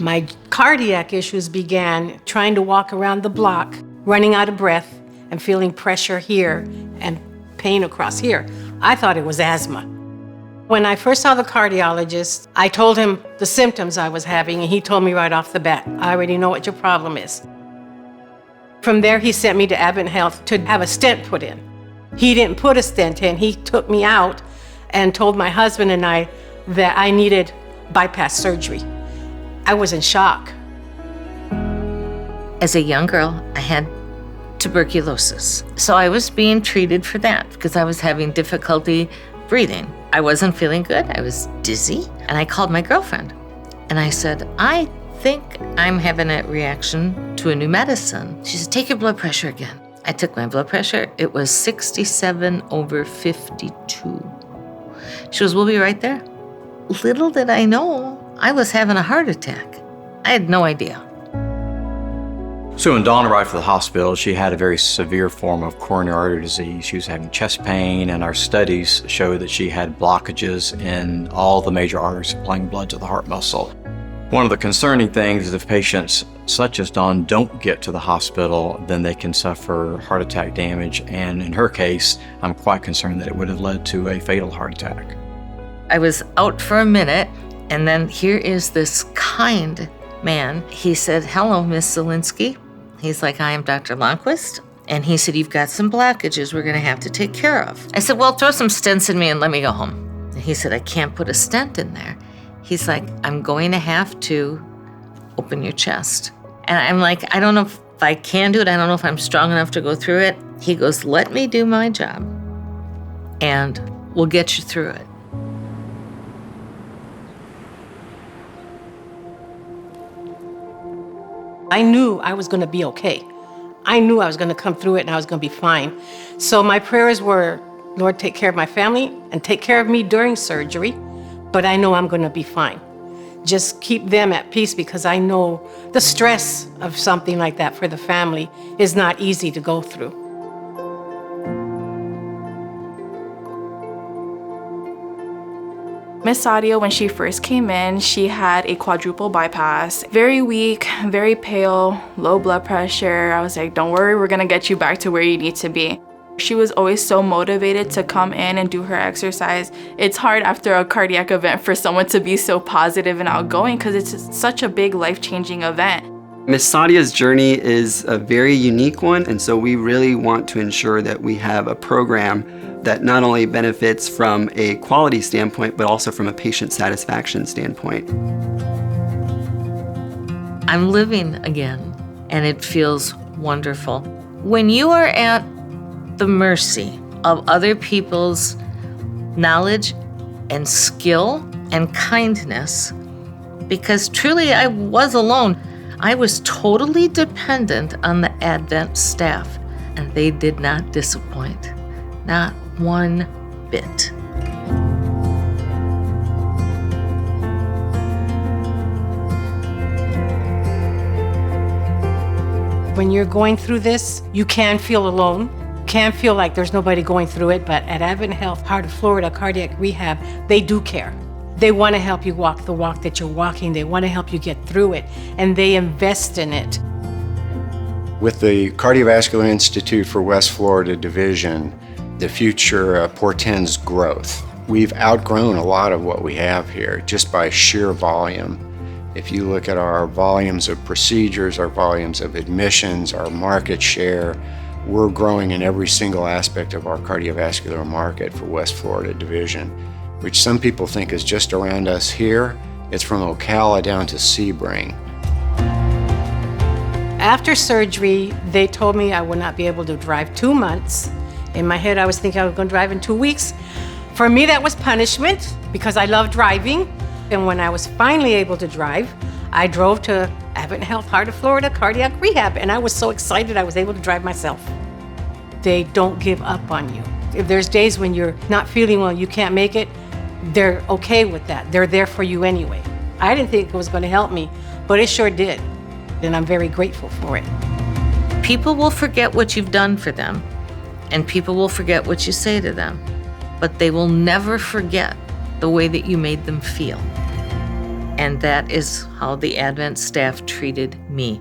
My cardiac issues began trying to walk around the block, running out of breath and feeling pressure here and pain across here. I thought it was asthma. When I first saw the cardiologist, I told him the symptoms I was having, and he told me right off the bat, I already know what your problem is. From there, he sent me to AdventHealth to have a stent put in. He didn't put a stent in. He took me out and told my husband and I that I needed bypass surgery. I was in shock. As a young girl, I had tuberculosis. So I was being treated for that because I was having difficulty breathing. I wasn't feeling good. I was dizzy. And I called my girlfriend and I said, I think I'm having a reaction to a new medicine. She said, take your blood pressure again. I took my blood pressure. It was 67/52. She goes, we'll be right there. Little did I know, I was having a heart attack. I had no idea. So when Dawn arrived at the hospital, she had a very severe form of coronary artery disease. She was having chest pain, and our studies showed that she had blockages in all the major arteries supplying blood to the heart muscle. One of the concerning things is if patients such as Dawn don't get to the hospital, then they can suffer heart attack damage. And in her case, I'm quite concerned that it would have led to a fatal heart attack. I was out for a minute, and then here is this kind man. He said, hello, Miss Zielinski. He's like, I am Dr. Lundquist. And he said, you've got some blockages we're going to have to take care of. I said, well, throw some stents in me and let me go home. And he said, I can't put a stent in there. He's like, I'm going to have to open your chest. And I'm like, I don't know if I can do it. I don't know if I'm strong enough to go through it. He goes, let me do my job and we'll get you through it. I knew I was going to be okay. I knew I was going to come through it and I was going to be fine. So my prayers were, Lord, take care of my family and take care of me during surgery, but I know I'm going to be fine. Just keep them at peace because I know the stress of something like that for the family is not easy to go through. Miss Sadia, when she first came in, she had a quadruple bypass. Very weak, very pale, low blood pressure. I was like, don't worry, we're gonna get you back to where you need to be. She was always so motivated to come in and do her exercise. It's hard after a cardiac event for someone to be so positive and outgoing because it's such a big life-changing event. Miss Sadia's journey is a very unique one, and so we really want to ensure that we have a program that not only benefits from a quality standpoint, but also from a patient satisfaction standpoint. I'm living again, and it feels wonderful. When you are at the mercy of other people's knowledge and skill and kindness, because truly I was alone. I was totally dependent on the Advent staff, and they did not disappoint, not one bit. When you're going through this, you can feel alone. You can feel like there's nobody going through it, but at AdventHealth, Heart of Florida Cardiac Rehab, they do care. They want to help you walk the walk that you're walking. They want to help you get through it, and they invest in it. With the Cardiovascular Institute for West Florida Division, the future portends growth. We've outgrown a lot of what we have here just by sheer volume. If you look at our volumes of procedures, our volumes of admissions, our market share, we're growing in every single aspect of our cardiovascular market for West Florida Division, which some people think is just around us here. It's from Ocala down to Sebring. After surgery, they told me I would not be able to drive 2 months. In my head, I was thinking I was going to drive in 2 weeks. For me, that was punishment because I love driving. And when I was finally able to drive, I drove to AdventHealth Heart of Florida Cardiac Rehab, and I was so excited I was able to drive myself. They don't give up on you. If there's days when you're not feeling well, you can't make it, they're okay with that. They're there for you anyway. I didn't think it was going to help me, but it sure did. And I'm very grateful for it. People will forget what you've done for them, and people will forget what you say to them, but they will never forget the way that you made them feel. And that is how the Advent staff treated me.